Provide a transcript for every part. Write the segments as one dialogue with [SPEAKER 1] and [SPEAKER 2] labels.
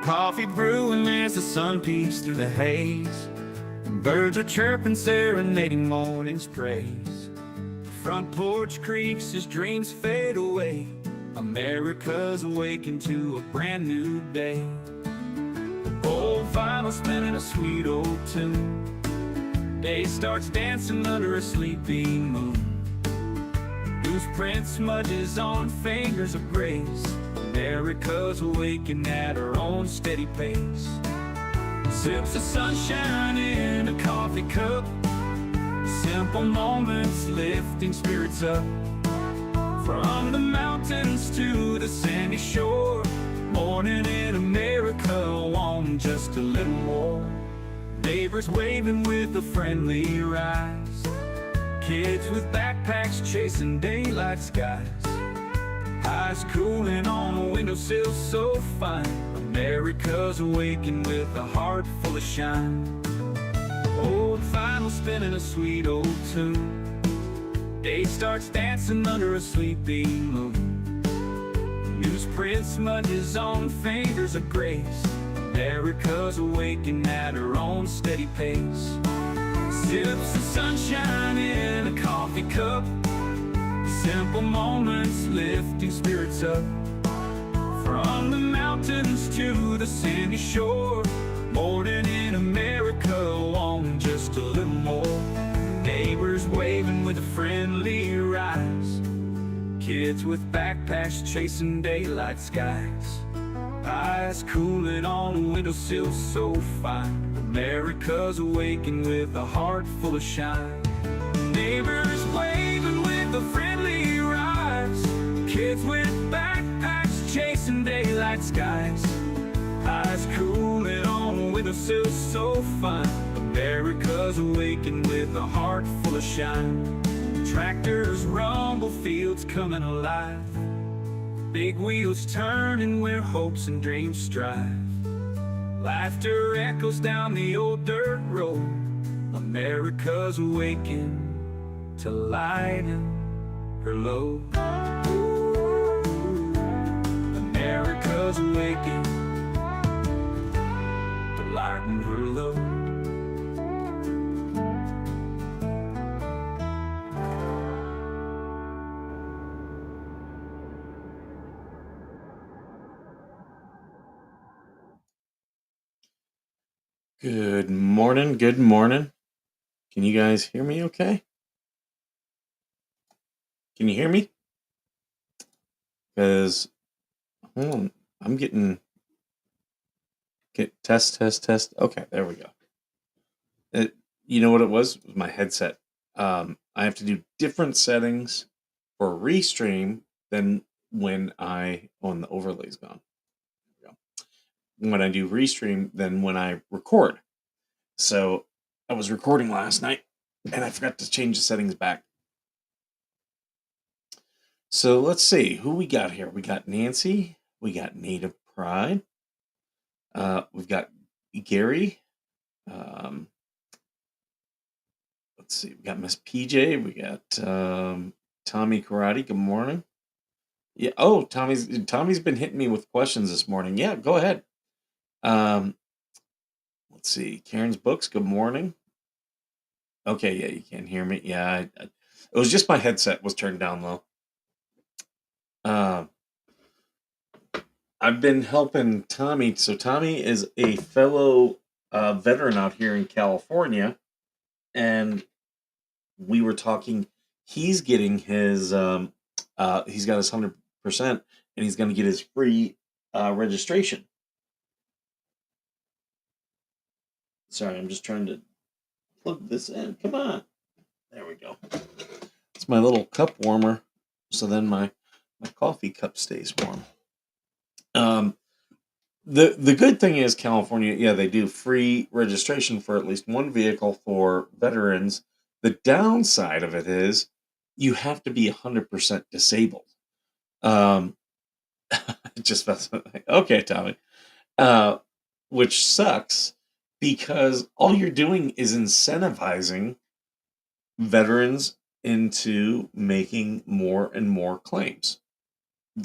[SPEAKER 1] Coffee brewing as the sun peeks through the haze. Birds are chirping, serenading morning's praise. Front porch creaks as dreams fade away. America's awakened to a brand new day. Old vinyl spinning a sweet old tune. Day starts dancing under a sleepy moon. Newsprint smudges on fingers of grace. America's awakened at her own steady pace. Sips of sunshine in a coffee cup. Simple moments lifting spirits up. From the mountains to the sandy shore. Morning in America, on just a little more. Neighbors waving with a friendly rise. Kids with backpacks chasing daylight skies. Eyes cooling on a windowsill so fine. America's awakened with a heart full of shine. Old vinyl spinning a sweet old tune. Day starts dancing under a sleepy moon. Newsprint smudges on fingers of grace. America's awakened at her own steady pace. Sips of sunshine in a coffee cup. Simple moments lifting spirits up. From the mountains to the sandy shore. Morning in America, on just a little more. Neighbors waving with a friendly rise. Kids with backpacks chasing daylight skies. Eyes cooling on a windowsill so fine. America's awakened with a heart full of shine. Neighbors waving with a friendly rise. Kids with backpacks chasing daylight skies. Eyes cooling on a windowsill so fine. America's awakened with a heart full of shine. Tractors rumble, fields coming alive. Big wheels turning where hopes and dreams strive. Laughter echoes down the old dirt road. America's awakened to lighten her load. America's awakened to lighten her load.
[SPEAKER 2] Good morning, good morning. Can you guys hear me okay? Can you hear me? Because, hold on, I'm getting test. Okay, there we go. You know what it was? It was my headset. I have to do different settings for restream than when the overlay's gone. There we go. When I do restream than when I record. So I was recording last night and I forgot to change the settings back. So let's see who we got here. We got Nancy. We got Native Pride. We've got Gary. Let's see. We got Miss PJ. We got Tommy Karate. Good morning. Yeah. Oh, Tommy's been hitting me with questions this morning. Yeah, go ahead. Let's see. Karen's Books. Good morning. Okay. Yeah, you can't hear me. Yeah, it was just my headset was turned down low. I've been helping Tommy. So Tommy is a fellow veteran out here in California, and we were talking. He's getting his. He's got his 100%, and he's going to get his free registration. Sorry, I'm just trying to plug this in. Come on, there we go. It's my little cup warmer, so then my coffee cup stays warm. The good thing is California, yeah, they do free registration for at least one vehicle for veterans. The downside of it is you have to be 100% disabled. Just okay, Tommy. Which sucks because all you're doing is incentivizing veterans into making more and more claims.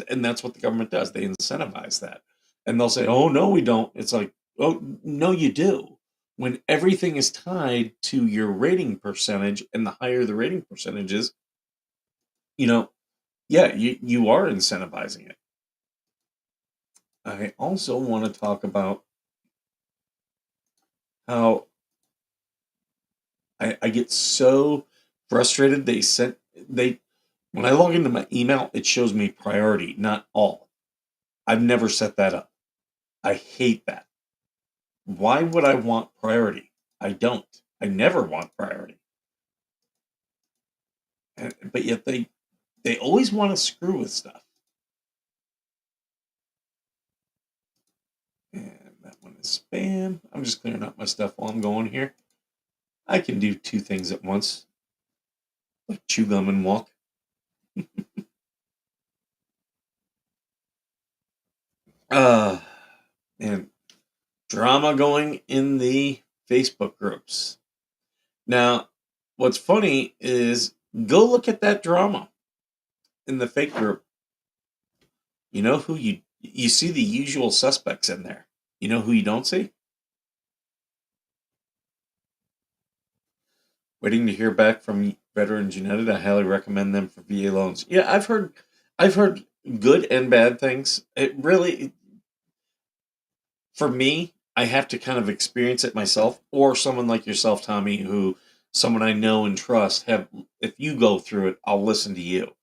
[SPEAKER 2] And that's what the government does. They incentivize that. And they'll say, "Oh no, we don't." It's like, "Oh no, you do." When everything is tied to your rating percentage, and the higher the rating percentage is, you know, yeah, you are incentivizing it. I also want to talk about how I get so frustrated. They when I log into my email, it shows me priority, not all. I've never set that up. I hate that. Why would I want priority? I don't. I never want priority. But yet they always want to screw with stuff. And that one is spam. I'm just clearing up my stuff while I'm going here. I can do two things at once, like chew gum and walk. Uh, and drama going in the Facebook groups. Now, what's funny is go look at that drama in the fake group. You know who you see the usual suspects in there. You know who you don't see? Waiting to hear back from Veterans United. I highly recommend them for VA loans. Yeah, I've heard good and bad things. It really, for me, I have to kind of experience it myself, or someone like yourself, Tommy, who someone I know and trust. Have If you go through it, I'll listen to you.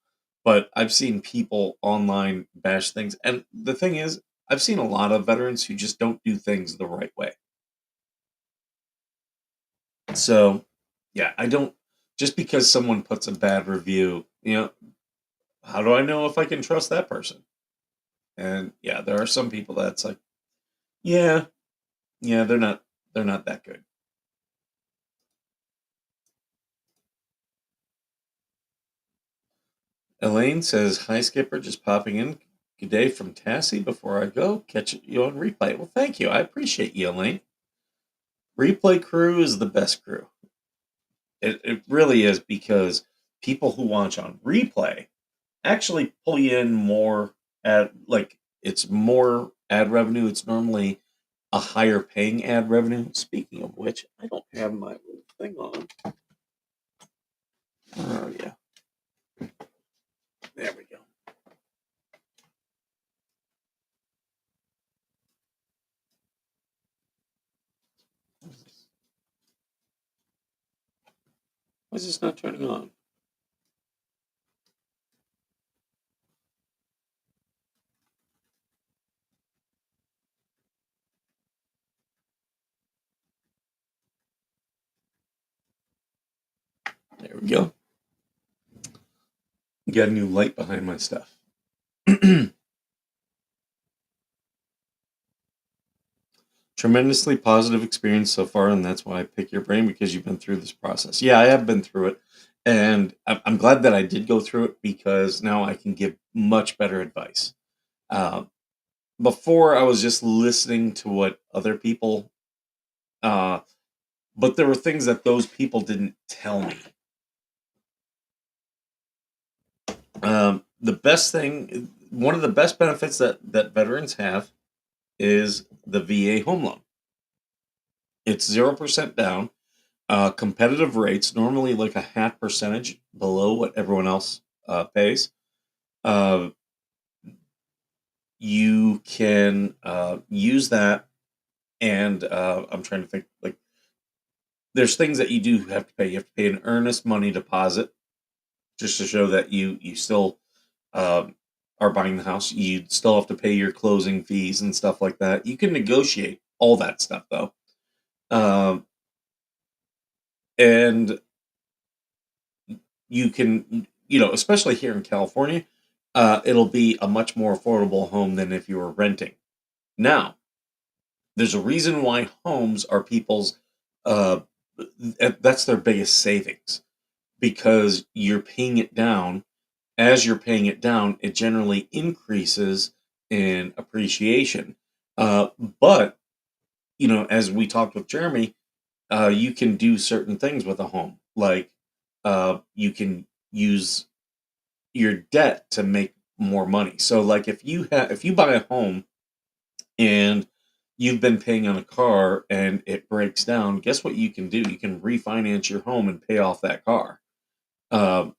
[SPEAKER 2] But I've seen people online bash things, and the thing is, I've seen a lot of veterans who just don't do things the right way. So, yeah, I don't. Just because someone puts a bad review, how do I know if I can trust that person? And yeah, there are some people that's like, yeah, yeah, they're not that good. Elaine says, "Hi Skipper, just popping in. Good day from Tassie. Before I go, catch you on replay." Well, thank you. I appreciate you, Elaine. Replay crew is the best crew. It really is, because people who watch on replay actually pull you in more it's more ad revenue. It's normally a higher paying ad revenue. Speaking of which, I don't have my little thing on. Oh yeah, there we go. Why is this not turning on? There we go. Got a new light behind my stuff. Tremendously positive experience so far, and that's why I pick your brain, because you've been through this process. Yeah, I have been through it, and I'm glad that I did go through it, because now I can give much better advice. Uh, Before, I was just listening to what other people, uh, but there were things that those people didn't tell me. One of the best benefits that veterans have is the VA home loan. It's 0% down, competitive rates, normally like a half percentage below what everyone else pays. Uh, you can use that, and I'm trying to think, like, there's things that you do have to pay. You have to pay an earnest money deposit, just to show that you still um, are buying the house. You still have to pay your closing fees and stuff like that. You can negotiate all that stuff though, um, and you can, especially here in California, it'll be a much more affordable home than if you were renting. Now, there's a reason why homes are people's. Uh, that's their biggest savings, because you're paying it down. As you're paying it down, it generally increases in appreciation. Uh, but as we talked with Jeremy, you can do certain things with a home, like you can use your debt to make more money. So, like, if you buy a home and you've been paying on a car and it breaks down, guess what you can do? You can refinance your home and pay off that car. Um,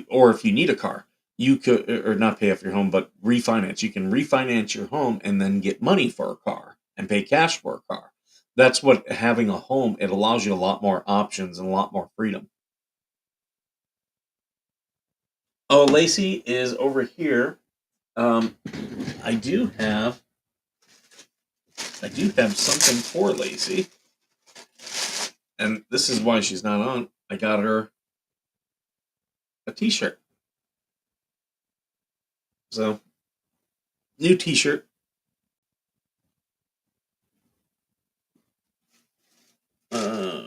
[SPEAKER 2] or if you need a car, you could, or not pay off your home, but refinance. You can refinance your home and then get money for a car and pay cash for a car. That's what having a home, it allows you a lot more options and a lot more freedom. Oh, Lacey is over here. Um, I do have I do have something for Lacey, and this is why she's not on. I got her a T-shirt. So new T-shirt. Uh,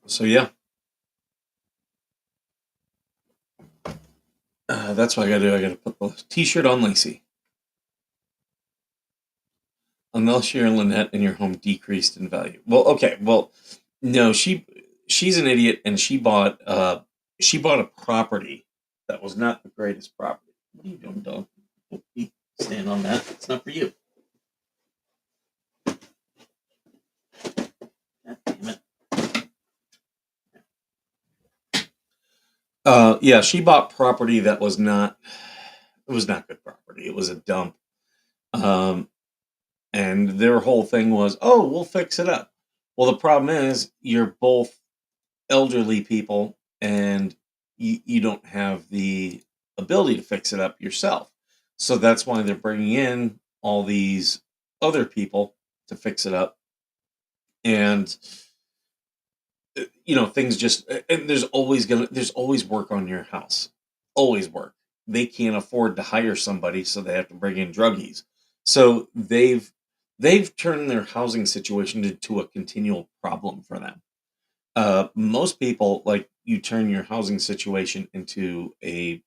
[SPEAKER 2] so yeah, that's what I gotta do. I gotta put the T-shirt on Lacey. Unless you're Lynette and your home decreased in value. Well, okay. Well, no, she's an idiot, and she bought a property that was not the greatest property. What are you doing, dog? Don't be stand on that. It's not for you. God damn it. Yeah, she bought property that was not. It was not good property. It was a dump. Um, and their whole thing was, oh, we'll fix it up. Well, the problem is you're both elderly people and you don't have the ability to fix it up yourself. So that's why they're bringing in all these other people to fix it up. And things just and there's always work on your house. Always work. They can't afford to hire somebody, so they have to bring in druggies. So they've turned their housing situation into a continual problem for them. Most people, like, you turn your housing situation into a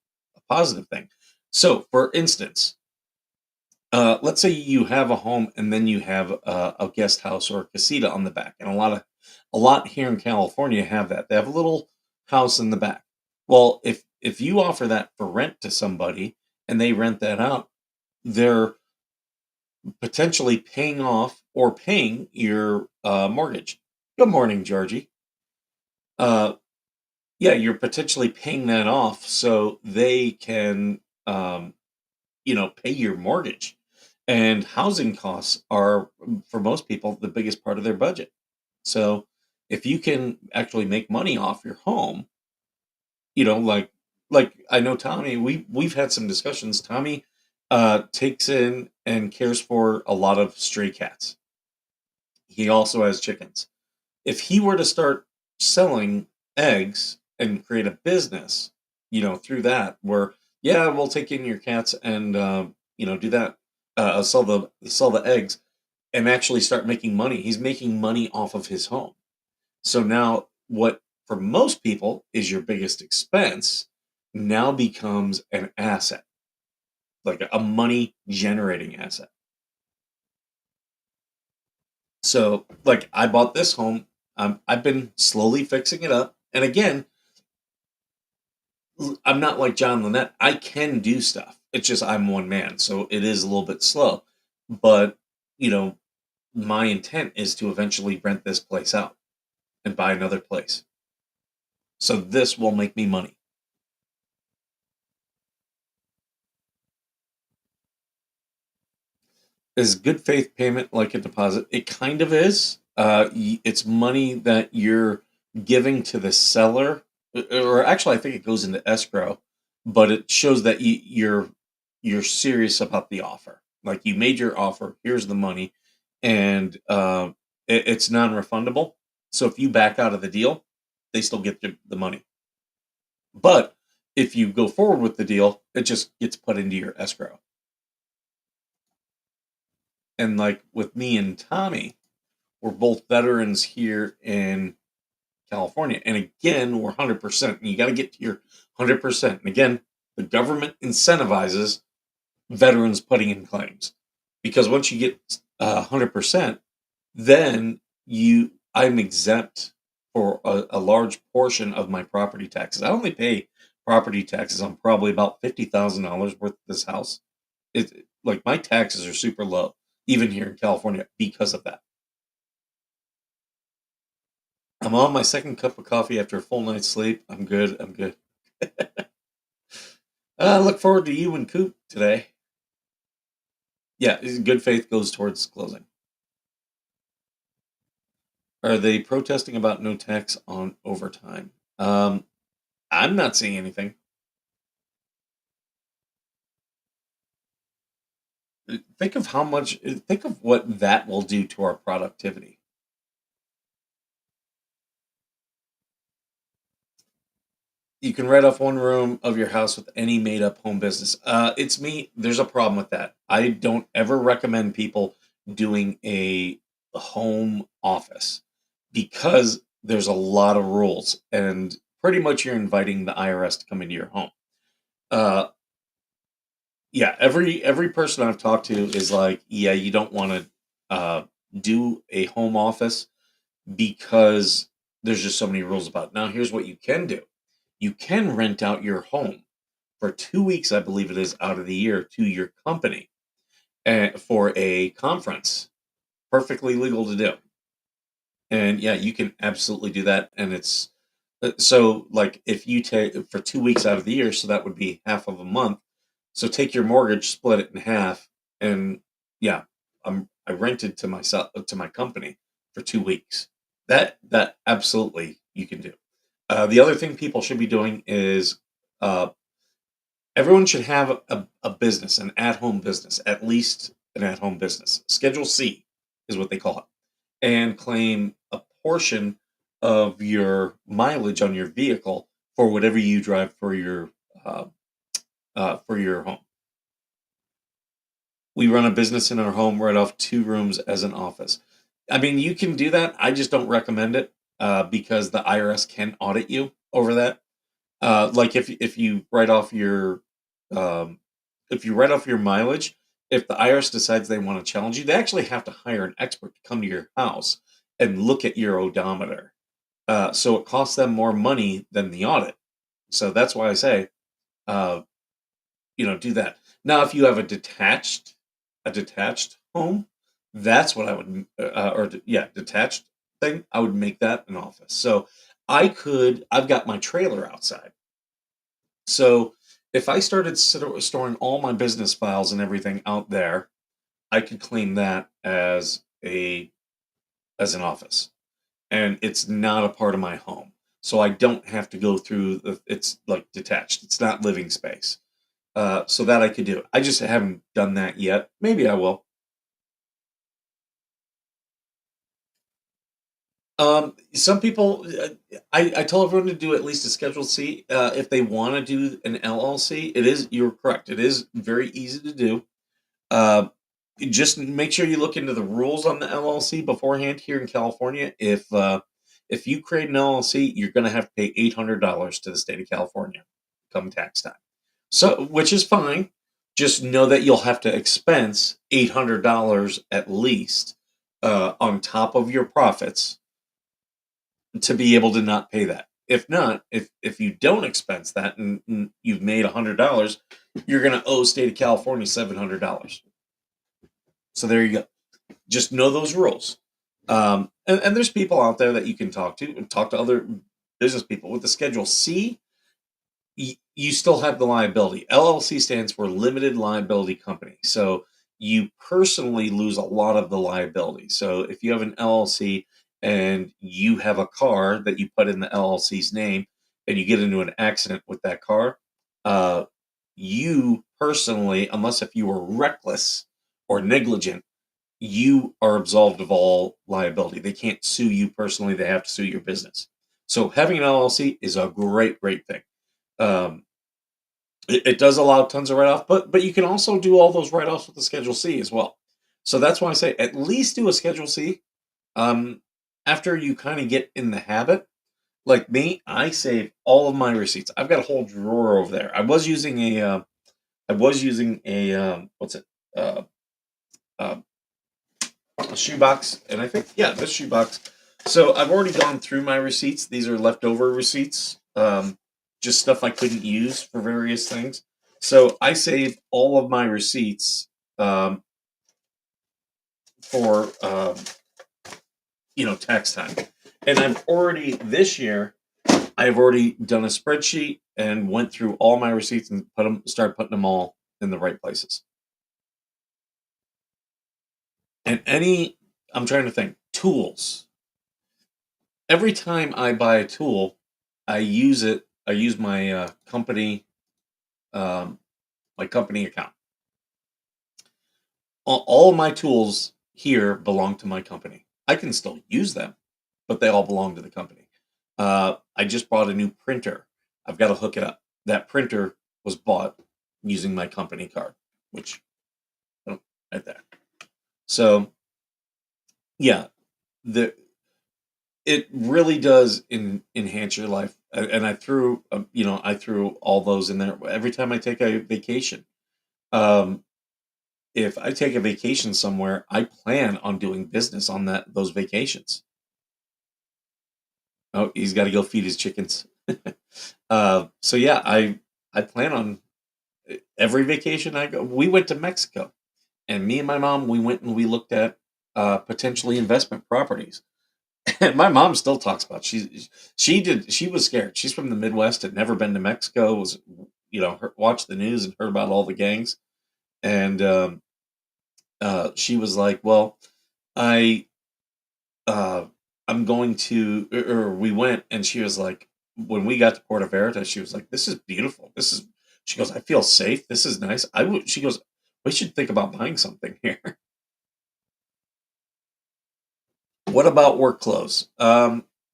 [SPEAKER 2] positive thing. So, for instance, let's say you have a home and then you have a guest house or a casita on the back, and a lot here in California have that. They have a little house in the back. Well, if you offer that for rent to somebody and they rent that out, they're potentially paying off or paying your mortgage. Good morning, Georgie. Uh, Yeah, you're potentially paying that off so they can, pay your mortgage. And housing costs are, for most people, the biggest part of their budget. So if you can actually make money off your home, like I know Tommy, we've had some discussions. Tommy takes in and cares for a lot of stray cats. He also has chickens. If he were to start selling eggs and create a business, through that, where, yeah, we'll take in your cats and do that, sell the eggs and actually start making money. He's making money off of his home. So now, what for most people is your biggest expense now becomes an asset, like a money generating asset. So, like, I bought this home. I've been slowly fixing it up. And again, I'm not like John Lynette. I can do stuff. It's just I'm one man. So it is a little bit slow. But, you know, my intent is to eventually rent this place out and buy another place. So this will make me money. Is good faith payment like a deposit? It kind of is. It's money that you're giving to the seller, or actually, I think it goes into escrow, but it shows that you're serious about the offer. Like, you made your offer. Here's the money, and it's non-refundable. So if you back out of the deal, they still get the money. But if you go forward with the deal, it just gets put into your escrow. And like with me and Tommy, we're both veterans here in California. And again, we're 100%. And you got to get to your 100%. And again, the government incentivizes veterans putting in claims, because once you get 100%, then I'm exempt for a large portion of my property taxes. I only pay property taxes on probably about $50,000 worth of this house. Like my taxes are super low, even here in California, because of that. I'm on my second cup of coffee after a full night's sleep. I'm good. I'm good. I look forward to you and Coop today. Yeah, good faith goes towards closing. Are they protesting about no tax on overtime? I'm not seeing anything. Think of how much, think of what that will do to our productivity. You can write off one room of your house with any made up home business. It's me. There's a problem with that. I don't ever recommend people doing a home office because there's a lot of rules and pretty much you're inviting the IRS to come into your home. Uh, yeah, every person I've talked to is like, yeah, you don't want to do a home office because there's just so many rules about it. Now, here's what you can do. You can rent out your home for 2 weeks, I believe it is, out of the year to your company for a conference. Perfectly legal to do. And yeah, you can absolutely do that. And it's so like if you take for 2 weeks out of the year, so that would be half of a month. So take your mortgage, split it in half, and yeah, I rented to myself to my company for 2 weeks. That absolutely you can do. The other thing people should be doing is uh, everyone should have a business, an at-home business, at least an at-home business. Schedule C is what they call it, and claim a portion of your mileage on your vehicle for whatever you drive uh, for your home. We run a business in our home, right off 2 rooms as an office. I mean, you can do that. I just don't recommend it because the IRS can audit you over that. Like if you write off your um, if you write off your mileage, if the IRS decides they want to challenge you, they actually have to hire an expert to come to your house and look at your odometer. So it costs them more money than the audit. So that's why I say, uh, do that. Now, if you have a detached home, that's what I would, yeah, detached thing. I would make that an office. So I've got my trailer outside. So if I started storing all my business files and everything out there, I could claim that as an office, and it's not a part of my home. So I don't have to go through it's like detached. It's not living space. So that I could do. I just haven't done that yet. Maybe I will. Some people, I tell everyone to do at least a Schedule C. If they want to do an LLC, you're correct. It is very easy to do. Uh, just make sure you look into the rules on the LLC beforehand here in California. If you create an LLC, you're going to have to pay $800 to the state of California come tax time. So, which is fine. Just know that you'll have to expense $800 at least on top of your profits to be able to not pay that. If not, if you don't expense that and you've made $100, you're going to owe state of California $700. So there you go. Just know those rules. And there's people out there that you can talk to and talk to other business people with the Schedule C. You still have the liability. LLC stands for limited liability company. So you personally lose a lot of the liability. So if you have an LLC and you have a car that you put in the LLC's name and you get into an accident with that car, uh, you personally, unless if you were reckless or negligent, you are absolved of all liability. They can't sue you personally. They have to sue your business. So having an LLC is a great, great thing. Um, it does allow tons of write-off, but you can also do all those write-offs with the Schedule C as well. So that's why I say at least do a Schedule C. Um, After you kind of get in the habit, like me, I save all of my receipts. I've got a whole drawer over there. I was using a what's it? Uh, uh, a shoebox, and I think this shoebox. So I've already gone through my receipts. These are leftover receipts. just stuff I couldn't use for various things. So I save all of my receipts um, for tax time, and I've already this year I've already done a spreadsheet and went through all my receipts and started putting them all in the right places. And I'm trying to think, tools. Every time I buy a tool, I use it. I use um, my company account. All of my tools here belong to my company. I can still use them, but they all belong to the company. I just bought a new printer. I've got to hook it up. That printer was bought using my company card, which right there. So yeah, the it really does enhance your life. And I threw all those in there. Every time I take a vacation, um, if I take a vacation somewhere, I plan on doing business on those vacations. Oh, he's got to go feed his chickens. So yeah, I plan on every vacation I go. We went to Mexico, and me and my mom we went and we looked at potentially investment properties. And my mom still talks about she was scared. She's from the Midwest, had never been to Mexico. Was watched the news and heard about all the gangs, and she was like, "Well, I uh, I'm going to." Or we went, and she was like, when we got to Puerto Vallarta, she was like, "This is beautiful. This is." She goes, "I feel safe. This is nice." I would. She goes, "We should think about buying something here." What about work clothes?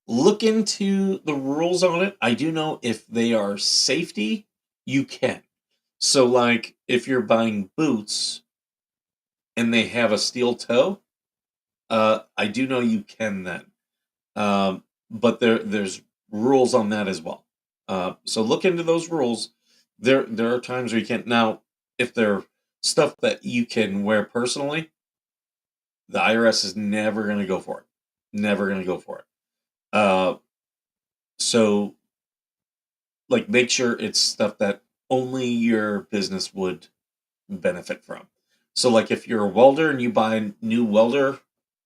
[SPEAKER 2] Look into the rules on it. I do know if they are safety, you can. So, like, if you're buying boots and they have a steel toe, I do know you can then. But there's rules on that as well. So look into those rules. There are times where you can't. Now, if they're stuff that you can wear personally, the IRS is never going to go for it. Never going to go for it. Uh, so like make sure it's stuff that only your business would benefit from. So like if you're a welder and you buy a new welder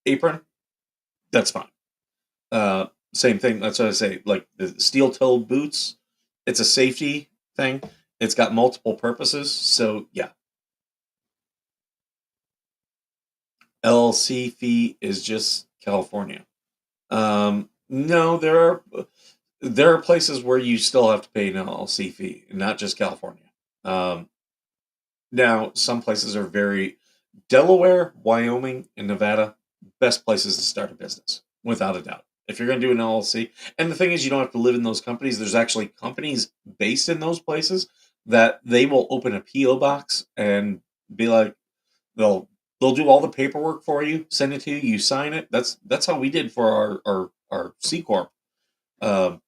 [SPEAKER 2] apron, that's fine. Same thing. That's what I say. Like the steel toe boots, it's a safety thing. It's got multiple purposes. So yeah, LLC fee is just California. No, there are places where you still have to pay an LLC fee, not just California. Um, Now, some places are very Delaware, Wyoming, and Nevada, best places to start a business, without a doubt. If you're going to do an LLC, and the thing is, you don't have to live in those companies. There's actually companies based in those places that they will open a PO box and be like, they'll they'll do all the paperwork for you, send it to you, you sign it. That's how we did for our C corp. Um,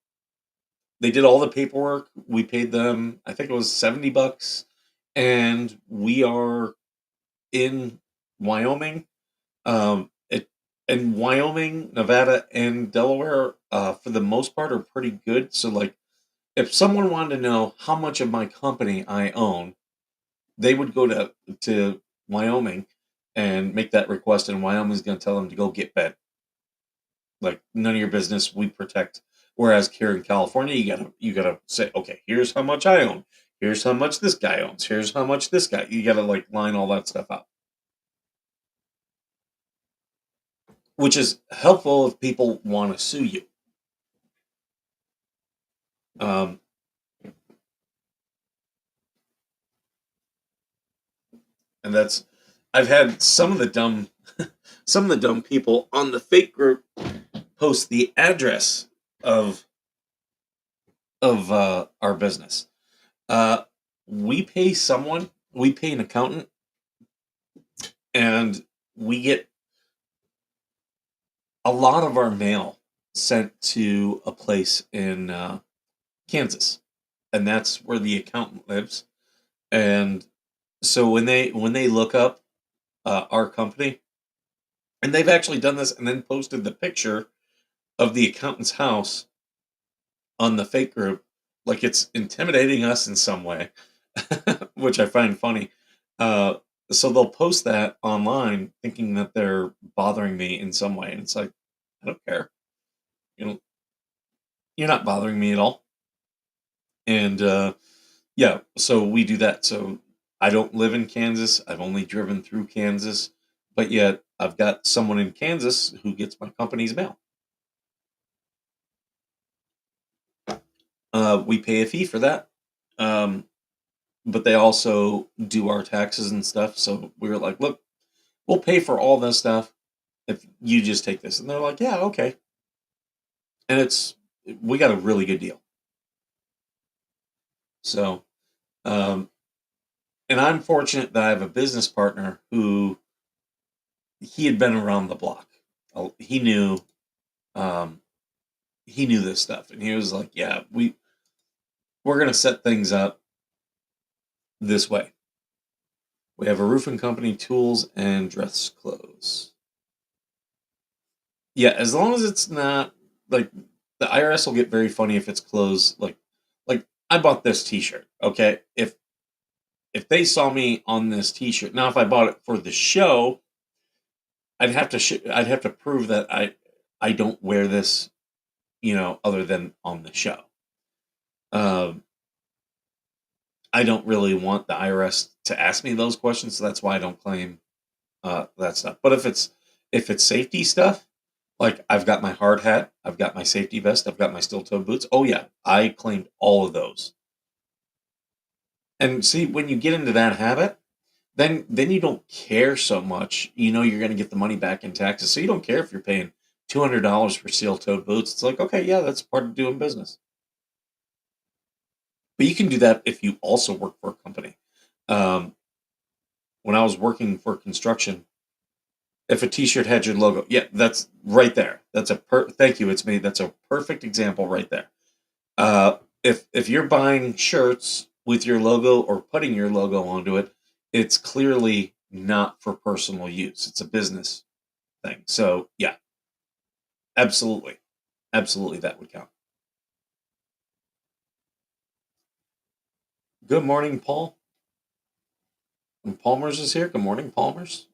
[SPEAKER 2] they did all the paperwork. We paid them, I think it was $70, and we are in Wyoming. It and Wyoming, Nevada, and Delaware, for the most part, are pretty good. So, like, if someone wanted to know how much of my company I own, they would go to Wyoming and make that request, and Wyoming's going to tell them to go get bed. Like, none of your business. We protect. Whereas here in California, you gotta say, okay, here's how much I own. Here's how much this guy owns. Here's how much this guy. You gotta like line all that stuff out, which is helpful if people want to sue you. Um, and that's I've had some of the dumb people on the fake group post the address of our business. Uh, we pay an accountant, and we get a lot of our mail sent to a place in Kansas, and that's where the accountant lives. And so when they look up our company, and they've actually done this and then posted the picture of the accountant's house on the fake group. like it's intimidating us in some way, which I find funny. Uh, so they'll post that online thinking that they're bothering me in some way. And it's like, I don't care. You know, you're not bothering me at all. And yeah, so we do that. So I don't live in Kansas. I've only driven through Kansas, but yet I've got someone in Kansas who gets my company's mail. We pay a fee for that. Um, but they also do our taxes and stuff. So we were like, look, we'll pay for all this stuff if you just take this. And they're like, yeah, okay. And we got a really good deal. So, um, and I'm fortunate that I have a business partner who he had been around the block. He knew, um, he knew this stuff, and he was like, yeah, we're gonna set things up this way. We have a roofing company, tools, and dress clothes. Yeah, as long as it's not like the IRS will get very funny if it's clothes. Like I bought this T-shirt. Okay, if they saw me on this T-shirt, now if I bought it for the show, I'd have to prove that I don't wear this, other than on the show. Um, I don't really want the IRS to ask me those questions, so that's why I don't claim that stuff. But if it's safety stuff, like I've got my hard hat, I've got my safety vest, I've got my steel toe boots. Oh yeah, I claimed all of those. And see, when you get into that habit, then you don't care so much. You know you're going to get the money back in taxes, so you don't care if you're paying $200 for steel toe boots. It's like, okay, yeah, that's part of doing business. But you can do that if you also work for a company. Um, when I was working for construction, if a T-shirt had your logo, yeah, that's right there. Thank you. It's me. That's a perfect example right there. If you're buying shirts with your logo or putting your logo onto it, it's clearly not for personal use. It's a business thing. So yeah, absolutely, absolutely, that would count. Good morning, Paul. And Palmer's is here. Good morning, Palmer's.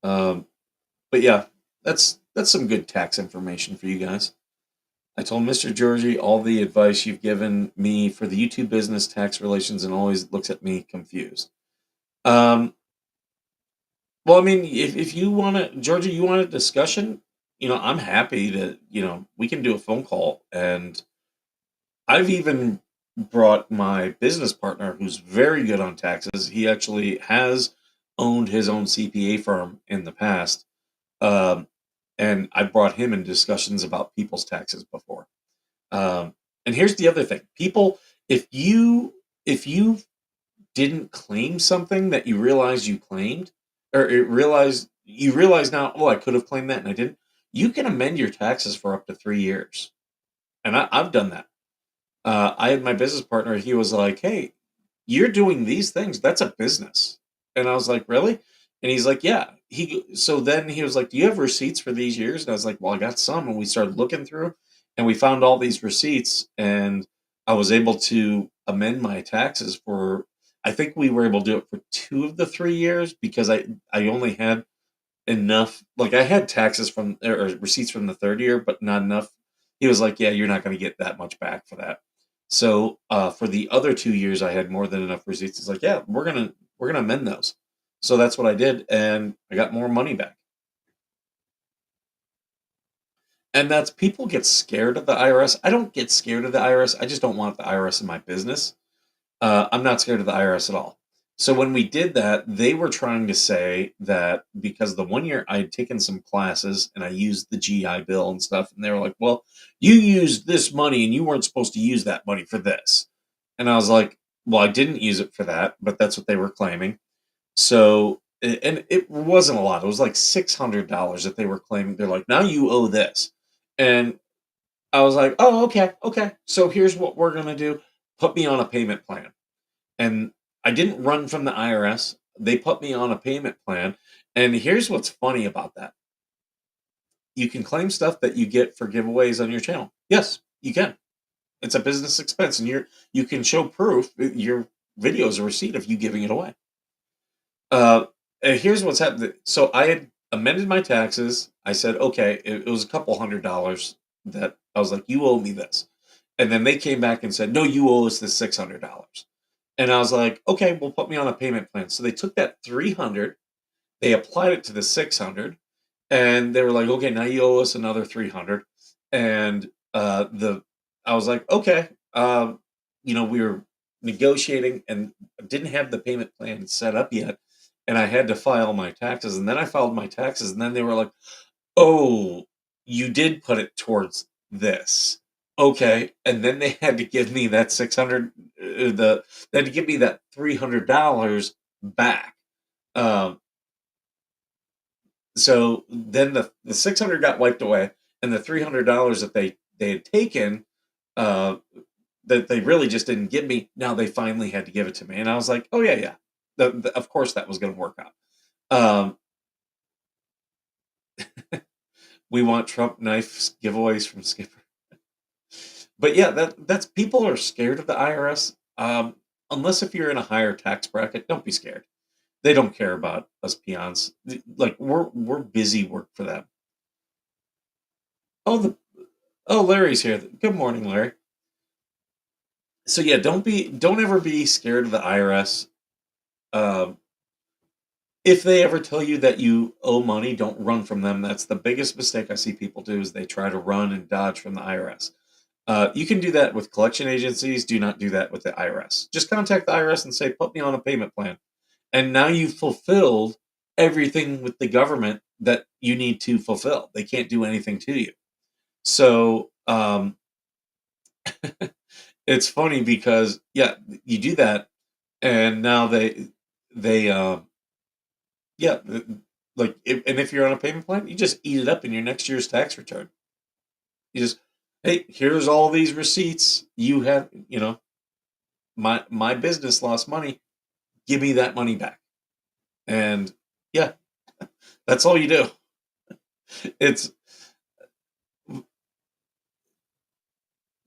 [SPEAKER 2] Um, but yeah, that's some good tax information for you guys. I told Mr. Georgie all the advice you've given me for the YouTube business tax relations and always looks at me confused. Um, well, I mean, if you want to, Georgie, you want a discussion, I'm happy to, we can do a phone call. And I've even brought my business partner who's very good on taxes. He actually has owned his own CPA firm in the past. Um, and I brought him in discussions about people's taxes before. Um, and here's the other thing. People, if you didn't claim something that you realize you claimed, or you realize now, oh, I could have claimed that and I didn't, you can amend your taxes for up to 3 years. And I've done that. I had my business partner, he was like, hey, you're doing these things. That's a business. And I was like, really? And he's like, yeah. So then he was like, do you have receipts for these years? And I was like, well, I got some. And we started looking through and we found all these receipts. And I was able to amend my taxes I think we were able to do it for 2 of the 3 years because I only had enough. Like I had taxes or receipts from the third year, but not enough. He was like, "Yeah, you're not going to get that much back for that." So for the other 2 years, I had more than enough receipts. It's like, "Yeah, we're gonna amend those." So that's what I did, and I got more money back. And that's people get scared of the IRS. I don't get scared of the IRS. I just don't want the IRS in my business. I'm not scared of the IRS at all. So when we did that, they were trying to say that because the one year I had taken some classes and I used the GI Bill and stuff, and they were like, "Well, you used this money and you weren't supposed to use that money for this." And I was like, "Well, I didn't use it for that," but that's what they were claiming. So, and it wasn't a lot. It was like $600 that they were claiming. They're like, "Now you owe this," and I was like, "Oh, okay, okay. So here's what we're gonna do: put me on a payment plan." And I didn't run from the IRS. They put me on a payment plan. And here's what's funny about that. You can claim stuff that you get for giveaways on your channel. Yes, you can. it's a business expense, and you can show proof. Your video is a receipt of you giving it away. Uh, and here's what's happened. So I had amended my taxes. I said, okay, it was a couple $100 that I was like, you owe me this. And then they came back and said, no, you owe us this $600. And I was like, okay, well, put me on a payment plan. So they took that 300, they applied it to the 600, and they were like, okay, now you owe us another 300. And I was like, okay, we were negotiating and didn't have the payment plan set up yet, and I had to file my taxes, and then I filed my taxes, and then they were like, oh, you did put it towards this. Okay, and then they had to give me that 600, they had to give me that $300 back. Um, so then the 600 got wiped away, and the $300 that they had taken, uh, that they really just didn't give me. Now they finally had to give it to me, and I was like, oh yeah, yeah, of course that was going to work out. Um, we want Trump knife giveaways from Skipper, but yeah, that's people are scared of the IRS. Unless if you're in a higher tax bracket, don't be scared. They don't care about us peons. Like we're busy work for them. Oh, Larry's here. Good morning, Larry. So yeah, don't ever be scared of the IRS. Um, if they ever tell you that you owe money, don't run from them. That's the biggest mistake I see people do is they try to run and dodge from the IRS. You can do that with collection agencies. Do not do that with the IRS. Just contact the IRS and say, "Put me on a payment plan," and now you've fulfilled everything with the government that you need to fulfill. They can't do anything to you. So it's funny because yeah, you do that, and now they yeah, and if you're on a payment plan, you just eat it up in your next year's tax return. You just, hey, here's all these receipts. You have, my business lost money. Give me that money back. And yeah, that's all you do. It's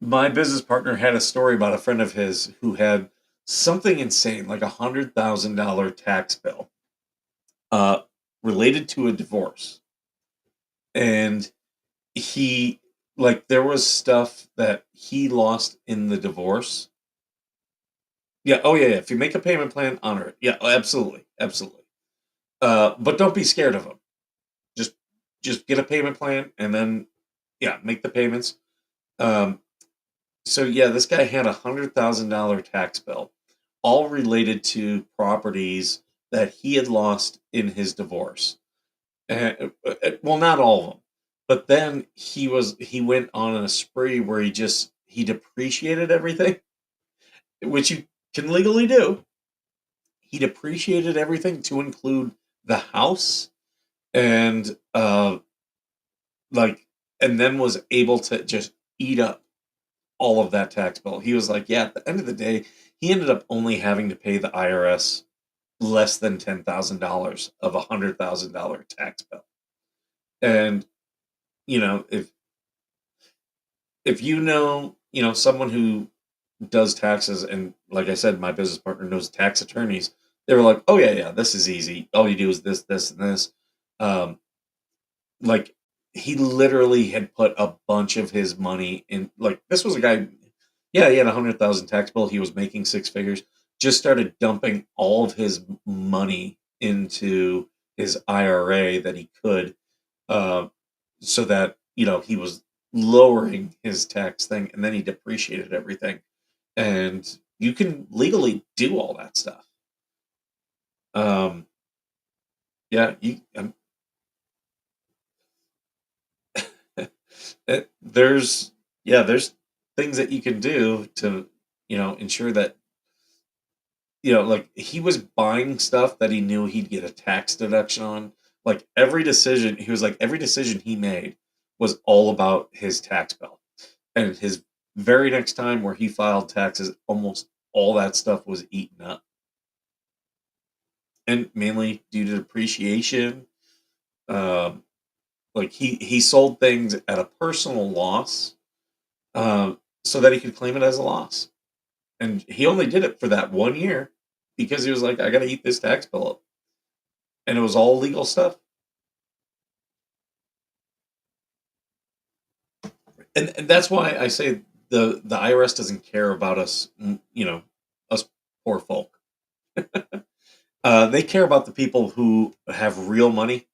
[SPEAKER 2] My business partner had a story about a friend of his who had something insane, like $100,000 tax bill, uh, related to a divorce, and he there was stuff that he lost in the divorce. Yeah, oh yeah, yeah. If you make a payment plan, honor it. Yeah, absolutely, absolutely. But don't be scared of them. Just just get a payment plan and then yeah, make the payments. Um, so yeah, this guy had $100,000 tax bill, all related to properties that he had lost in his divorce. Well, not all of them, but then he went on a spree where he depreciated everything, which you can legally do. He depreciated everything to include the house and like and then was able to just eat up all of that tax bill. He was like, yeah, at the end of the day, he ended up only having to pay the IRS less than $10,000 of $100,000 tax bill. And if someone who does taxes, and like I said, my business partner knows tax attorneys, they were like, oh yeah, yeah, this is easy. All you do is this, this, and this. Um, like he literally had put a bunch of his money in. Like this was a guy, yeah, he had 100,000 tax bill. He was making six figures. Just started dumping all of his money into his IRA that he could, uh, so that he was lowering his tax thing, and then he depreciated everything. And you can legally do all that stuff. Um, yeah, there's there's things that you can do to ensure that like he was buying stuff that he knew he'd get a tax deduction on. Like every decision, he was like every decision he made was all about his tax bill. And his very next time where he filed taxes, almost all that stuff was eaten up. And mainly due to depreciation. Um, like he sold things at a personal loss. so that he could claim it as a loss. And he only did it for that 1 year because he was like, I got to eat this tax bill up. And it was all legal stuff. And that's why I say the IRS doesn't care about us, us poor folk. They care about the people who have real money.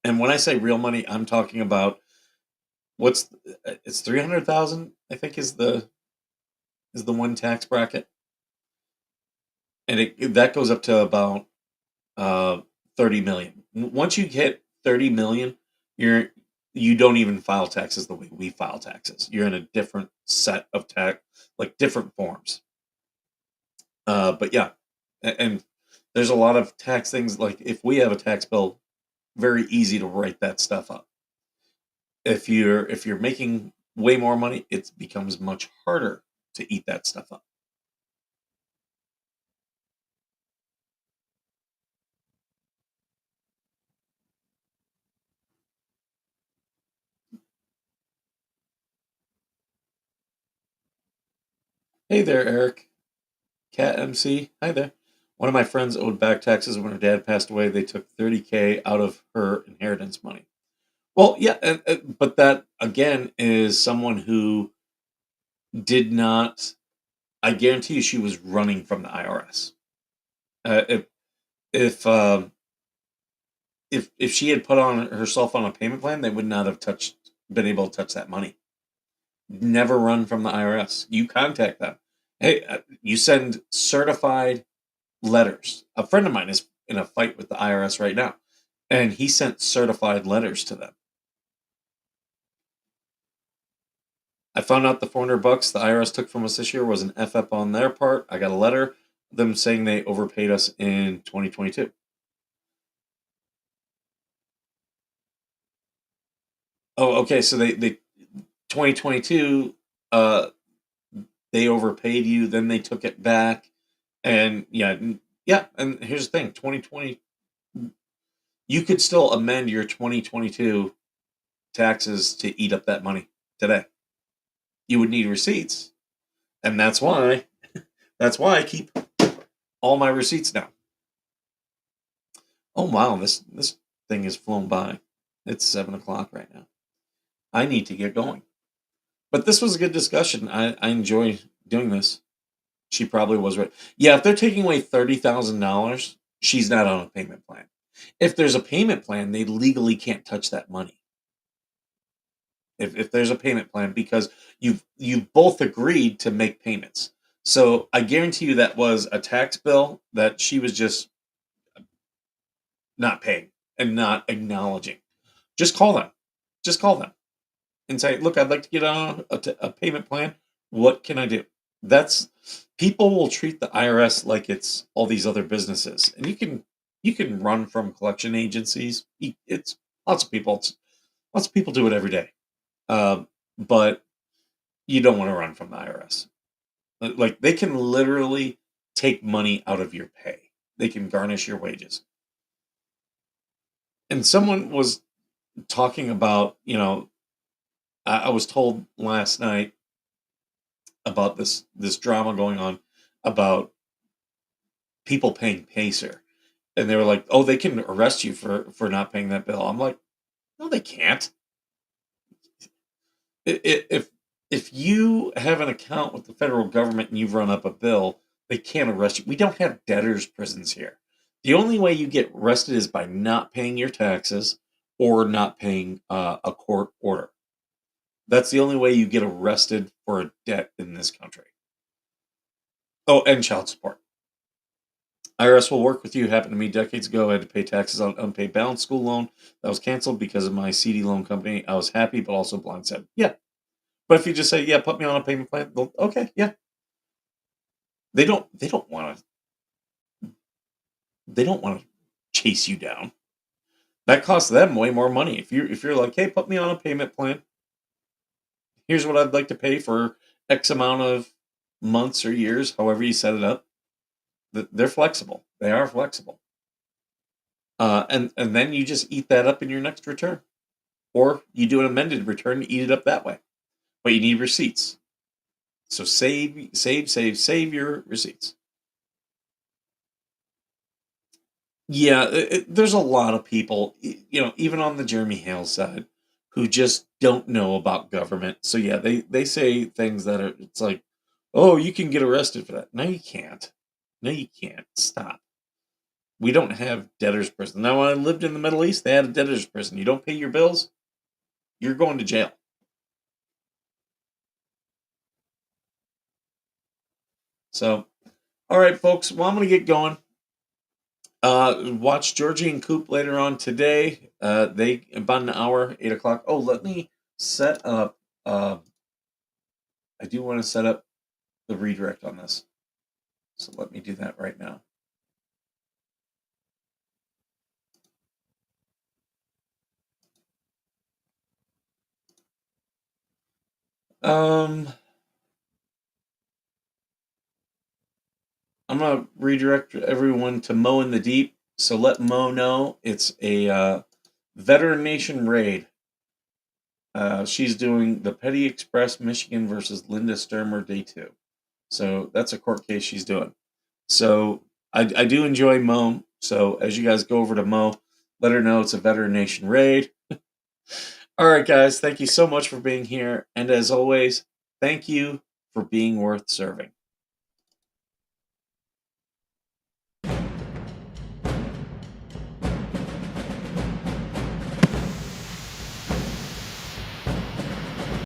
[SPEAKER 2] And when I say real money, I'm talking about what's it's 300,000. I think is the one tax bracket, and that goes up to about uh 30 million. Once you hit 30 million, you don't even file taxes the way we file taxes. You're in a different set of tax, like different forms. But yeah, and there's a lot of tax things. Like if we have a tax bill, very easy to write that stuff up. If you're making way more money, it becomes much harder to eat that stuff up. Hey there, Eric. Cat MC. Hi there. One of my friends owed back taxes when her dad passed away. They took 30K out of her inheritance money. Well, yeah, but that again is someone who did not. I guarantee you, she was running from the IRS. If if if she had put on herself on a payment plan, they would not have been able to touch that money. Never run from the IRS. You contact them. Hey, you send certified letters. A friend of mine is in a fight with the IRS right now, and he sent certified letters to them. I found out the $400 the IRS took from us this year was an F up on their part. I got a letter them saying they overpaid us in 2022. Oh, okay. So they 2022 they overpaid you, then they took it back, and yeah. And here's the thing: 2020, you could still amend your 2022 taxes to eat up that money today. You would need receipts, and that's why I keep all my receipts now. Oh wow, this thing has flown by. It's 7 o'clock right now. I need to get going. But this was a good discussion. I enjoy doing this. She probably was right. Yeah, if they're taking away $30,000, she's not on a payment plan. If there's a payment plan, they legally can't touch that money. If there's a payment plan, because you've both agreed to make payments. So I guarantee you that was a tax bill that she was just not paying and not acknowledging. Just call them. Just call them and say, "Look, I'd like to get on a payment plan. What can I do?" That's People will treat the IRS like it's all these other businesses, and you can run from collection agencies. It's lots of people. Lots of people do it every day, but you don't want to run from the IRS. Like they can literally take money out of your pay. They can garnish your wages. And someone was talking about, I was told last night about this drama going on about people paying Pacer, and they were like, "Oh, they can arrest you for not paying that bill." I'm like, "No, they can't. If you have an account with the federal government and you've run up a bill, they can't arrest you. We don't have debtors' prisons here. The only way you get arrested is by not paying your taxes or not paying a court order. That's the only way you get arrested for a debt in this country. Oh, and child support. IRS will work with you. Happened to me decades ago. I had to pay taxes on unpaid balance school loan that was canceled because of my CD loan company. I was happy, but also blindsided. Yeah, but if you just say, "Yeah, put me on a payment plan," okay, yeah. They don't want to. They don't want to chase you down. That costs them way more money. If you're like, "Hey, put me on a payment plan. Here's what I'd like to pay for X amount of months or years, however you set it up." They're flexible. They are flexible. And then you just eat that up in your next return, or you do an amended return and eat it up that way. but you need receipts. So save your receipts. Yeah, there's a lot of people, even on the Jeremy Hale side, who just don't know about government. So yeah, they say things that are, it's like, oh, you can get arrested for that. No, you can't. No, you can't. Stop. We don't have debtor's prison. Now, when I lived in the Middle East, they had a debtor's prison. You don't pay your bills, you're going to jail. So, all right, folks. Well, I'm going to get going. Watch Georgie and Coop later on today. They about an hour, 8 o'clock. Oh, let me set up. I do want to set up the redirect on this, so let me do that right now. I'm gonna redirect everyone to Mo in the Deep. So let Mo know it's a Veteran Nation raid. She's doing the Petty Express, Michigan versus Linda Sturmer, Day 2. So that's a court case she's doing. So I do enjoy Mo. So as you guys go over to Mo, let her know it's a Veteran Nation raid. All right, guys. Thank you so much for being here. And as always, thank you for being worth serving.